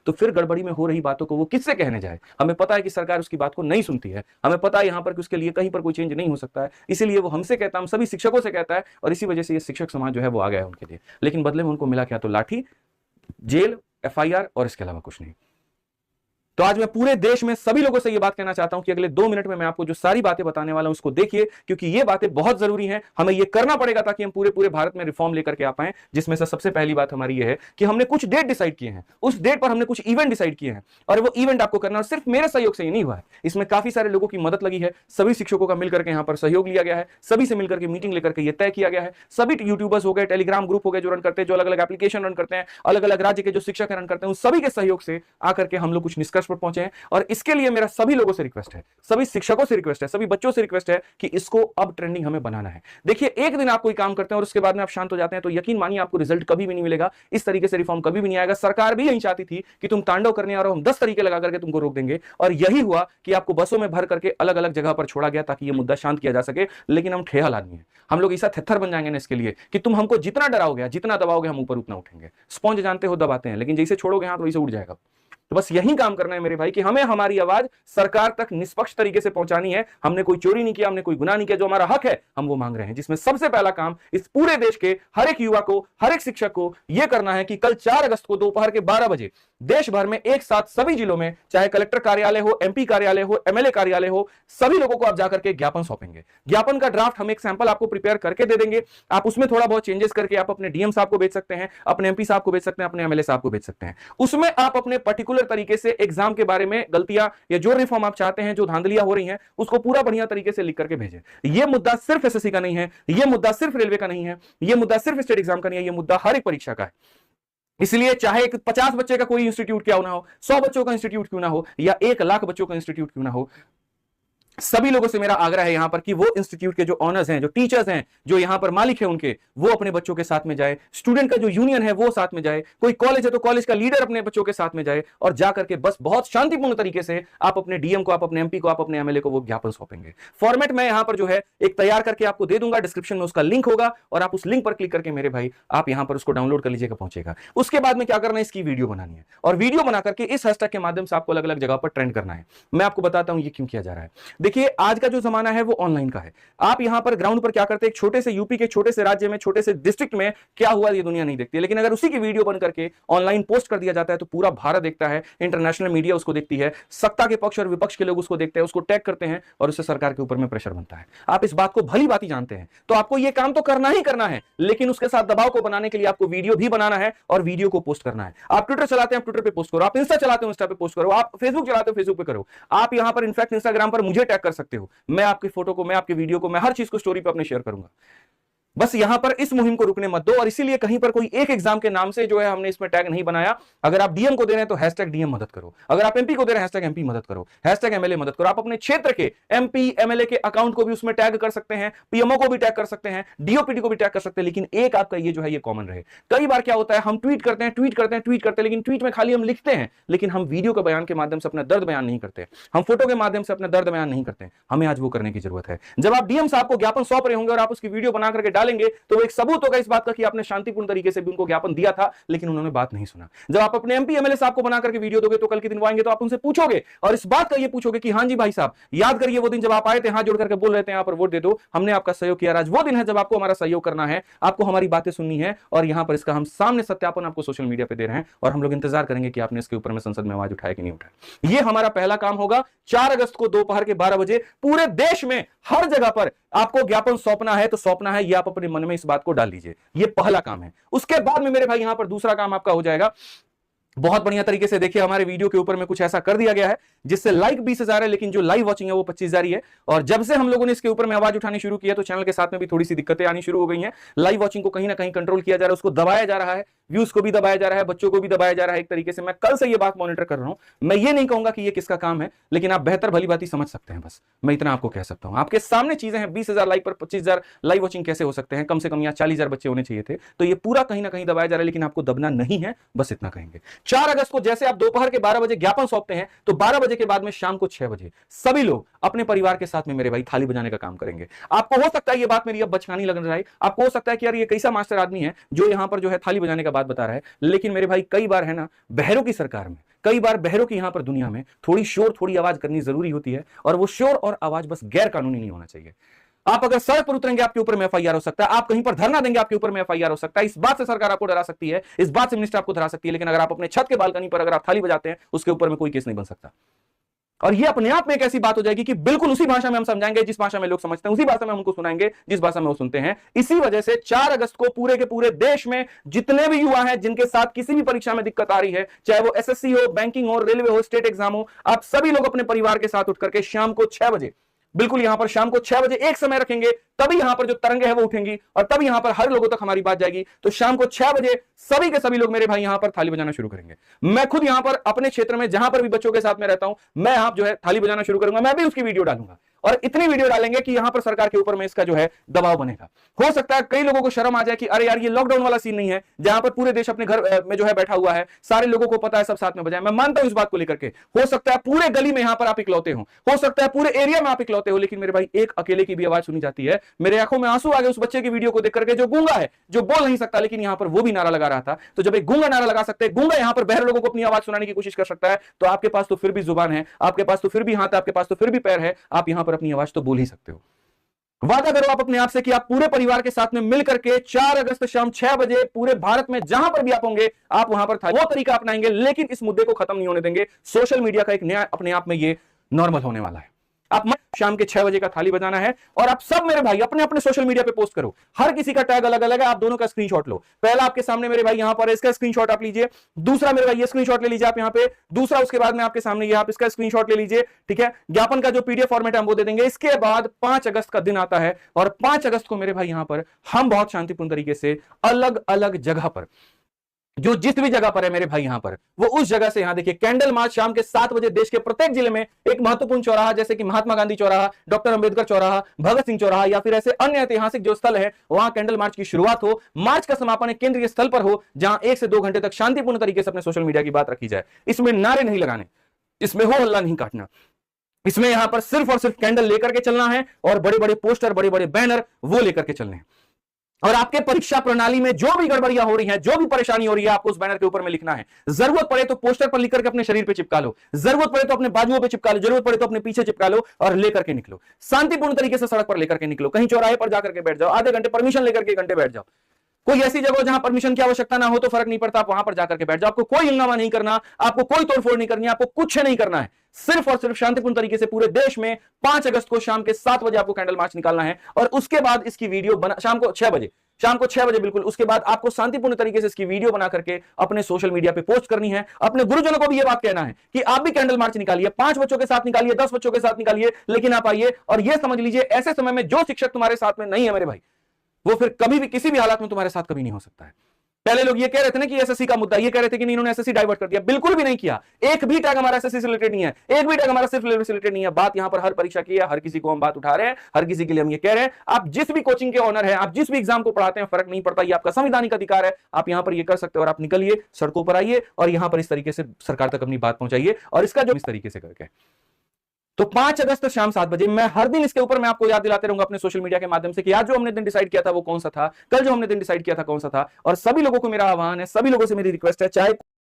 तो फिर गड़बड़ी में हो रही बातों को वो किससे कहने जाए? हमें पता है कि सरकार उसकी बात को नहीं सुनती है, हमें पता है यहाँ पर कि उसके लिए कहीं पर कोई चेंज नहीं हो सकता है, इसीलिए वो हमसे कहता है, हम सभी शिक्षकों से कहता है, और इसी वजह से ये शिक्षक समाज जो है वो आ गया है उनके लिए। लेकिन बदले में उनको मिला क्या? तो लाठी, जेल, एफआईआर और इसके अलावा कुछ नहीं। तो आज मैं पूरे देश में सभी लोगों से यह बात कहना चाहता हूं कि अगले 2 मिनट में मैं आपको जो सारी बातें बताने वाला हूं उसको देखिए, क्योंकि ये बातें बहुत जरूरी हैं, हमें ये करना पड़ेगा ताकि हम पूरे भारत में रिफॉर्म लेकर के आ पाए। जिसमें से सबसे पहली बात हमारी ये है कि हमने कुछ डेट डिसाइड किए हैं, उस डेट पर हमने कुछ इवेंट डिसाइड किए हैं, और वो इवेंट आपको करना, और सिर्फ मेरे सहयोग से ही नहीं हुआ है, इसमें काफी सारे लोगों की मदद लगी है, सभी शिक्षकों का मिलकर के यहां पर सहयोग लिया गया है, सभी से मिलकर के मीटिंग लेकर के ये तय किया गया है, सभी यूट्यूबर्स हो गए, टेलीग्राम ग्रुप हो गए जो रन करते हैं, जो अलग अलग एप्लीकेशन रन करते हैं, अलग अलग राज्य के जो शिक्षक रन करते हैं, उन सभी के सहयोग से आकर के हम लोग कुछ निष्कर्ष पर पहुंचे हैं। और इसके लिए मेरा सभी लोगों से रिक्वेस्ट है, सभी शिक्षकों से रिक्वेस्ट है, सभी बच्चों से रिक्वेस्ट है कि इसको अब ट्रेंडिंग हमें बनाना है। देखिए, एक दिन आप कोई काम करते हैं और उसके बाद में आप शांत हो जाते हैं, तो यकीन मानिए आपको रिजल्ट कभी भी नहीं मिलेगा, इस तरीके से रिफॉर्म कभी भी नहीं आएगा। सरकार भी यही चाहती थी कि तुम तांडव करने आ रहे हो, हम 10 तरीके लगा करके तुमको रोक देंगे, और यही हुआ कि आपको बसों में भर करके अलग अलग जगह पर छोड़ा गया ताकि यह मुद्दा शांत किया जा सके। लेकिन हम ठेहल आदमी है, हम लोग ऐसा थेथर बन जाएंगे ना इसके लिए कि तुम हमको जितना डराओगे, जितना दबाओगे, हम ऊपर उतना उठेंगे। स्पॉन्ज जानते हो दबाते हैं, लेकिन जैसे छोड़ोगे हाथ वैसे उड़ जाएगा। तो बस यही काम करना है मेरे भाई कि हमें हमारी आवाज सरकार तक निष्पक्ष तरीके से पहुंचानी है। हमने कोई चोरी नहीं किया, हमने कोई गुनाह नहीं किया, जो हमारा हक है हम वो मांग रहे हैं। जिसमें सबसे पहला काम इस पूरे देश के हर एक युवा को, हर एक शिक्षक को यह करना है कि कल 4 अगस्त को दोपहर के 12 बजे देश भर में एक साथ सभी जिलों में, चाहे कलेक्टर कार्यालय हो, एमपी कार्यालय हो, एमएलए कार्यालय हो, सभी लोगों को आप जाकर के ज्ञापन सौंपेंगे। ज्ञापन का ड्राफ्ट हम एक सैंपल आपको प्रिपेयर करके दे देंगे, आप उसमें थोड़ा बहुत चेंजेस करके आप अपने डीएम साहब को भेज सकते हैं, अपने एमपी साहब को भेज सकते हैं, अपने एमएलए साहब को भेज सकते हैं। उसमें आप अपने पर्टिकुलर तरीके से एग्जाम के बारे में गलतियां या जो रिफॉर्म आप चाहते हैं, जो धांधलियां हो रही हैं, उसको पूरा बढ़िया तरीके से लिख करके भेजें। यह मुद्दा सिर्फ एसएससी का नहीं है, यह मुद्दा सिर्फ रेलवे का नहीं है, यह मुद्दा सिर्फ स्टेट एग्जाम का नहीं है, यह मुद्दा हर एक परीक्षा का है। इसलिए चाहे 50 बच्चे का कोई इंस्टीट्यूट क्यों ना हो, 100 बच्चों का इंस्टीट्यूट क्यों ना हो, या 1 लाख बच्चों का इंस्टीट्यूट क्यों ना हो, सभी लोगों से मेरा आग्रह है यहां पर कि वो इंस्टीट्यूट के जो ऑनर्स हैं, जो टीचर्स हैं, जो यहां पर मालिक है उनके, वो अपने बच्चों के साथ में जाए। स्टूडेंट का जो यूनियन है वो साथ में जाए। कोई कॉलेज है तो कॉलेज का लीडर अपने बच्चों के साथ में जाए, और जाकर के बस बहुत शांतिपूर्ण तरीके से आप अपने डीएम को, आप अपने एमपी को, आप अपने एमएलए को वो ज्ञापन सौंपेंगे। फॉर्मेट मैं यहां पर जो है एक तैयार करके आपको दे दूंगा, डिस्क्रिप्शन में उसका लिंक होगा, और आप उस लिंक पर क्लिक करके मेरे भाई आप यहां पर उसको डाउनलोड कर लीजिएगा, पहुंचेगा। उसके बाद में क्या करना है, इसकी वीडियो बनानी है, और वीडियो बना करके इस हैशटैग के माध्यम से आपको अलग अलग जगह पर ट्रेंड करना है। मैं आपको बताता हूं ये क्यों किया जा रहा है। देखिए, आज का जो जमाना है वो ऑनलाइन का है। आप यहां पर ग्राउंड पर क्या करते हैं, एक छोटे से यूपी के छोटे से राज्य में, छोटे से डिस्ट्रिक्ट में क्या हुआ ये दुनिया नहीं देखती है, लेकिन अगर उसी की वीडियो बन करके ऑनलाइन पोस्ट कर दिया जाता है तो पूरा भारत देखता है, इंटरनेशनल मीडिया उसको देखती है, सत्ता के पक्ष और विपक्ष के लोग उसको देखते हैं, उसको टैग करते हैं, और उससे सरकार के ऊपर में प्रेशर बनता है। आप इस बात को भली बात ही जानते हैं, तो आपको यह काम तो करना ही करना है, लेकिन उसके साथ दबाव को बनाने के लिए आपको वीडियो भी बनाना है और वीडियो को पोस्ट करना है। आप ट्विटर चलाते हैं, आप ट्विटर पे पोस्ट करो, आप इंस्टा चलाते हो, इंस्टा पे पोस्ट करो, आप फेसबुक चलाते हो, फेसबुक पे करो। आप यहां पर इनफैक्ट इंस्टाग्राम पर मुझे टैग कर सकते हो, मैं आपकी फोटो को, मैं आपके वीडियो को, मैं हर चीज को स्टोरी पे अपने शेयर करूंगा। बस यहां पर इस मुहिम को रुकने मत दो, और इसीलिए कहीं पर कोई एक एग्जाम के नाम से जो है हमने इसमें टैग नहीं बनाया। अगर आप डीएम को दे रहे हैं तो हैशटैग डीएम मदद करो, अगर आप एमपी को दे रहे हैं हैशटैग एमपी मदद करो, हैशटैग एमएलए मदद करो। आप अपने क्षेत्र के एमपी एमएलए के अकाउंट को भी उसमें टैग कर सकते हैं, पीएमओ को भी टैग कर सकते हैं, डीओपीडी को भी टैग कर सकते हैं, लेकिन एक आपका ये जो है ये कॉमन रहे। कई बार क्या होता है, हम ट्वीट करते हैं, लेकिन ट्वीट में खाली हम लिखते हैं, लेकिन हम वीडियो के बयान के माध्यम से अपना दर्द बयान नहीं करते, हम फोटो के माध्यम से अपना दर्द बयान नहीं करते। हमें आज वो करने की जरूरत है। जब आप डीएम साहब को ज्ञापन सौंप रहे होंगे और आप उसकी वीडियो बना करके डालेंगे, तो एक सबूत होगा इस बात का कि आपने शांतिपूर्ण तरीके से भी उनको ज्ञापन दिया था, लेकिन उन्होंने बात नहीं सुना। जब आप अपने एमपी एमएलए साहब को बना करके वीडियो दोगे, तो कल के दिन वो आएंगे तो आप उनसे पूछोगे, और इस बात का ये पूछोगे कि हां जी भाई साहब, याद करिए वो दिन जब आप आए थे, हाथ जोड़ करके बोल रहे थे यहां पर वोट दे दो, हमने आपका सहयोग किया। आज वो दिन है जब आपको हमारा सहयोग करना है, आपको हमारी बातें सुननी है, और यहां पर इसका हम सामने सत्यापन आपको सोशल मीडिया पे दे रहे हैं, और हम लोग इंतजार करेंगे कि आपने इसके ऊपर में संसद में आवाज उठाया कि नहीं उठाया। ये हमारा पहला काम होगा। 4 अगस्त को दोपहर के 12 बजे पूरे देश में हर जगह पर आपको ज्ञापन सौंपना है, तो सौंपना है, ये आप अपने मन में इस बात को डाल लीजिए। ये पहला काम है। उसके बाद में मेरे भाई यहां पर दूसरा काम आपका हो जाएगा। बहुत बढ़िया तरीके से देखिए, हमारे वीडियो के ऊपर में कुछ ऐसा कर दिया गया है जिससे लाइक 20,000 है, लेकिन जो लाइव वॉचिंग है वो 25,000 ही है। और जब से हम लोगों ने इसके ऊपर में आवाज उठानी शुरू की है, तो चैनल के साथ में भी थोड़ी सी दिक्कतें आनी शुरू हो गई हैं। लाइव वॉचिंग को कहीं ना कहीं कंट्रोल किया जा रहा है, उसको दबाया जा रहा है, व्यूज को भी दबाया जा रहा है, बच्चों को भी दबाया जा रहा है। एक तरीके से मैं कल से ये बात मॉनिटर कर रहा हूं। मैं ये नहीं कहूंगा कि ये किसका काम है, लेकिन आप बेहतर भली बात ही समझ सकते हैं। बस मैं इतना आपको कह सकता हूं, आपके सामने चीजें हैं। 20,000 लाइक पर 25,000 लाइव वॉचिंग कैसे हो सकते हैं? कम से कम यहाँ 40,000 बच्चे होने चाहिए थे। तो ये पूरा कहीं ना कहीं दबाया जा रहा है, लेकिन आपको दबना नहीं है, बस इतना कहेंगे। 4 अगस्त को जैसे आप दोपहर के 12 बजे ज्ञापन सौंपते हैं, तो 12 बजे के बाद में शाम को 6 बजे सभी लोग अपने परिवार के साथ में मेरे भाई थाली बजाने का काम करेंगे। आपको हो सकता है ये बात मेरी अब बचकानी लग रहा है, आपको हो सकता है कि यार ये कैसा मास्टर आदमी है जो यहां पर जो है थाली बजाने का बात बता रहा है, लेकिन मेरे भाई कई बार है ना, बहरों की सरकार में कई बार बहरों की यहां पर दुनिया में थोड़ी शोर, थोड़ी आवाज करनी जरूरी होती है, और वो शोर और आवाज बस गैर कानूनी नहीं होना चाहिए। आप अगर सड़क पर उतरेंगे आपके ऊपर में एफआईआर हो सकता है, आप कहीं पर धरना देंगे आपके ऊपर में एफआईआर हो सकता है। इस बात से सरकार आपको डरा सकती है, इस बात से मिनिस्टर आपको डरा सकती है, लेकिन अगर आप अपने छत के बालकनी पर अगर आप थाली बजाते हैं, उसके ऊपर में कोई केस नहीं बन सकता। और ये अपने आप में एक ऐसी बात हो जाएगी कि बिल्कुल उसी भाषा में हम समझाएंगे जिस भाषा में लोग समझते हैं, उसी भाषा में हम उनको सुनाएंगे जिस भाषा में वो सुनते हैं। इसी वजह से 4 अगस्त को पूरे के पूरे देश में जितने भी युवा हैं जिनके साथ किसी भी परीक्षा में दिक्कत आ रही है, चाहे वो एसएससी हो, बैंकिंग हो, रेलवे हो, स्टेट एग्जाम हो, आप सभी लोग अपने परिवार के साथ उठ करके शाम को 6 बजे, बिल्कुल यहां पर शाम को 6 बजे एक समय रखेंगे, तभी यहां पर जो तरंगे हैं वो उठेंगी और तभी यहां पर हर लोगों तक हमारी बात जाएगी। तो शाम को 6 बजे सभी के सभी लोग मेरे भाई यहां पर थाली बजाना शुरू करेंगे। मैं खुद यहां पर अपने क्षेत्र में जहां पर भी बच्चों के साथ में रहता हूं, मैं यहां जो है थाली बजाना शुरू करूंगा, मैं भी उसकी वीडियो डालूंगा और इतनी वीडियो डालेंगे कि यहां पर सरकार के ऊपर में इसका जो है दबाव बनेगा। हो सकता है कई लोगों को शर्म आ जाए कि अरे यार ये लॉकडाउन वाला सीन नहीं है जहां पर पूरे देश अपने घर में जो है बैठा हुआ है, सारे लोगों को पता है, सब साथ में बजाएं। मैं मानता हूं इस बात को लेकर के, हो सकता है पूरे गली में यहां पर आप इकलौते हो सकता है पूरे एरिया में आप इकलौते हो, लेकिन मेरे भाई एक अकेले की भी आवाज सुनी जाती है। मेरे आंखों में आंसू आ गए उस बच्चे की वीडियो को देख करके जो गूंगा है, जो बोल नहीं सकता, लेकिन यहां पर वो भी नारा लगा रहा था। तो जब एक गूंगा नारा लगा सकते हैं, गूंगा यहां पर बहर लोगों को अपनी आवाज सुनाने की कोशिश कर सकता है, तो आपके पास तो फिर भी जुबान है, आपके पास तो फिर भी हाथ है, आपके पास तो फिर भी पैर है, आप यहां पर अपनी आवाज तो बोल ही सकते हो। वादा करो आप अपने आप से कि आप पूरे परिवार के साथ में मिलकर के 4 अगस्त शाम 6 बजे पूरे भारत में जहां पर भी आप होंगे, आप वहां पर वो तरीका अपनाएंगे, लेकिन इस मुद्दे को खत्म नहीं होने देंगे। सोशल मीडिया का एक नया अपने आप में ये नॉर्मल होने वाला है। आप शाम के 6 बजे का थाली बजाना है और आप सब मेरे भाई अपने अपने सोशल मीडिया पे पोस्ट करो। हर किसी का टैग अलग अलग है, आप दोनों का स्क्रीनशॉट लो। पहला आपके सामने मेरे भाई यहां पर इसका स्क्रीनशॉट आप लीजिए, दूसरा मेरे भाई ये स्क्रीनशॉट ले लीजिए आप यहां पे, दूसरा उसके बाद में आपके सामने ये आप इसका स्क्रीनशॉट ले लीजिए, ठीक है। ज्ञापन का जो पीडीएफ फॉर्मेट है हम वो दे देंगे। इसके बाद 5 अगस्त का दिन आता है और 5 अगस्त को मेरे भाई यहां पर हम बहुत शांतिपूर्ण तरीके से अलग अलग जगह पर, जो जिस भी जगह पर है मेरे भाई यहां पर, वो उस जगह से, यहां देखिए कैंडल मार्च शाम के 7 बजे देश के प्रत्येक जिले में एक महत्वपूर्ण चौराहा जैसे कि महात्मा गांधी चौराहा, डॉक्टर अंबेडकर चौराहा, भगत सिंह चौराहा या फिर ऐसे अन्य ऐतिहासिक जो स्थल है, वहां कैंडल मार्च की शुरुआत हो। मार्च का समापन एक केंद्रीय स्थल पर हो जहां 1 से 2 घंटे तक शांतिपूर्ण तरीके से अपने सोशल मीडिया की बात रखी जाए। इसमें नारे नहीं लगाने, इसमें हो हल्ला नहीं काटना, इसमें यहां पर सिर्फ और सिर्फ कैंडल लेकर के चलना है और बड़े बड़े पोस्टर, बड़े बड़े बैनर वो लेकर के चलने हैं। और आपके परीक्षा प्रणाली में जो भी गड़बड़ियां हो रही हैं, जो भी परेशानी हो रही है, आपको उस बैनर के ऊपर में लिखना है। जरूरत पड़े तो पोस्टर पर लिख करके अपने शरीर पे चिपका लो, जरूरत पड़े तो अपने बाजुओं पे चिपका लो, जरूरत पड़े तो अपने पीछे चिपका लो और लेकर के निकलो। शांतिपूर्ण तरीके से सड़क पर लेकर के निकलो, कहीं चौराहे पर जाकर के बैठ जाओ, आधे घंटे परमिशन लेकर के घंटे बैठ जाओ। कोई ऐसी जगह जहां परमिशन की आवश्यकता ना हो तो फर्क नहीं पड़ता, आप वहां पर जाकर के बैठ जाओ। आपको कोई हंगामा नहीं करना, आपको कोई तोड़फोड़ नहीं करनी, आपको कुछ नहीं करना है। सिर्फ और सिर्फ शांतिपूर्ण तरीके से पूरे देश में 5 अगस्त को शाम के 7 बजे आपको कैंडल मार्च निकालना है और उसके बाद इसकी वीडियो बना शाम को 6 बजे बिल्कुल। उसके बाद आपको शांतिपूर्ण तरीके से इसकी वीडियो बना करके अपने सोशल मीडिया पे पोस्ट करनी है। अपने गुरुजनों को भी यह बात कहना है कि आप भी कैंडल मार्च निकालिए, 5 बच्चों के साथ निकालिए, 10 बच्चों के साथ निकालिए, लेकिन आप आइए और यह समझ लीजिए ऐसे समय में जो शिक्षक तुम्हारे साथ में नहीं है मेरे भाई, वो फिर कभी भी किसी भी हालात में तुम्हारे साथ कभी नहीं हो सकता है। पहले लोग ये कह रहे थे ना कि एसएससी का मुद्दा, ये कह रहे थे कि इन्होंने एसएससी डाइवर्ट कर दिया, बिल्कुल भी नहीं किया। एक भी टैग हमारा एसएससी से रिलेटेड नहीं है, एक भी टैग हमारा सिर्फ लेवल से रिलेटेड नहीं है। बात यहां पर हर परीक्षा की है, हर किसी को हम बात उठा रहे हैं, हर किसी के लिए हम ये कह रहे हैं। आप जिस भी कोचिंग के ऑनर है, आप जिस भी एग्जाम को पढ़ाते हैं, फर्क नहीं पड़ता, ये आपका संवैधानिक अधिकार है, आप यहां पर ये कर सकते हो। और आप निकलिए, सड़कों पर आइए और यहां पर इस तरीके से सरकार तक अपनी बात पहुंचाइए और इसका जो इस तरीके से करके। तो 5 अगस्त शाम 7 बजे मैं हर दिन इसके ऊपर मैं आपको याद दिलाते रहूंगा अपने सोशल मीडिया के माध्यम से कि आज जो हमने दिन डिसाइड किया था वो कौन सा था, कल जो हमने दिन डिसाइड किया था कौन सा था। और सभी लोगों को मेरा आह्वान है, सभी लोगों से मेरी रिक्वेस्ट है, चाहे